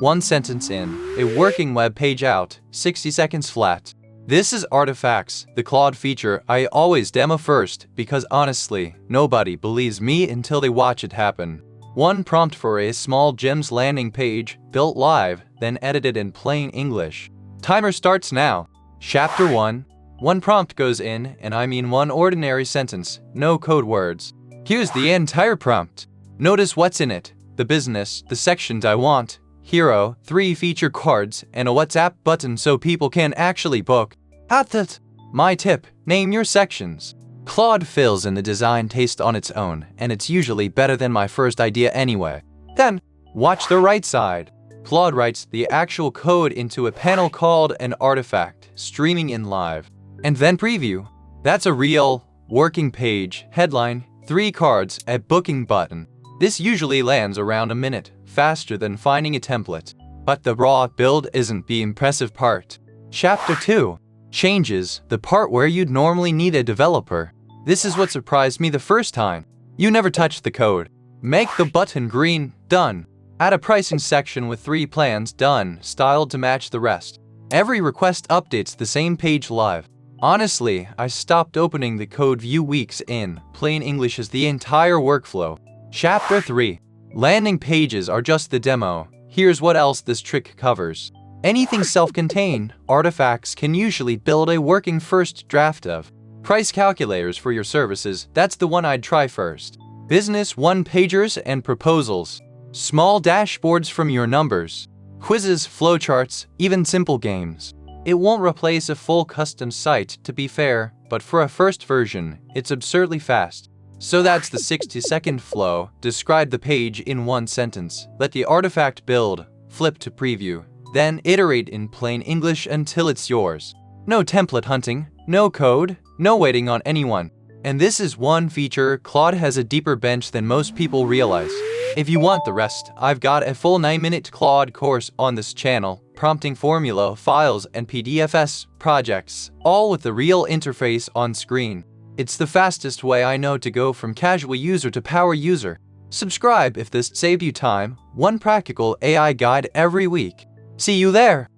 One sentence in, a working web page out, 60 seconds flat. This is Artifacts, the Claude feature I always demo first because honestly, nobody believes me until they watch it happen. One prompt for a small gyms landing page, built live, then edited in plain English. Timer starts now. Chapter 1. One prompt goes in, and I mean one ordinary sentence, no code words. Here's the entire prompt. Notice what's in it. The business, the sections I want, hero, 3 feature cards, and a WhatsApp button so people can actually book. At that, my tip, name your sections. Claude fills in the design taste on its own, and it's usually better than my first idea anyway. Then, watch the right side. Claude writes the actual code into a panel called an artifact, streaming in live. And then preview. That's a real, working page, headline, 3 cards, a booking button. This usually lands around a minute, faster than finding a template. But the raw build isn't the impressive part. Chapter 2. Changes, the part where you'd normally need a developer. This is what surprised me the first time. You never touch the code. Make the button green, done. Add a pricing section with 3 plans, done, styled to match the rest. Every request updates the same page live. Honestly, I stopped opening the code view weeks in. Plain English is the entire workflow. Chapter 3. Landing pages are just the demo. Here's what else this trick covers. Anything self-contained, Artifacts can usually build a working first draft of. Price calculators for your services, that's the one I'd try first. Business one-pagers and proposals. Small dashboards from your numbers. Quizzes, flowcharts, even simple games. It won't replace a full custom site, to be fair, but for a first version, it's absurdly fast. So that's the 60-second flow. Describe the page in one sentence. Let the artifact build. Flip to preview. Then iterate in plain English until it's yours. No template hunting, no code, no waiting on anyone. And this is one feature Claude has a deeper bench than most people realize. If you want the rest, I've got a full 9-minute Claude course on this channel, prompting formula, files, and PDFs projects, all with the real interface on screen. It's the fastest way I know to go from casual user to power user. Subscribe if this saved you time. One practical AI guide every week. See you there!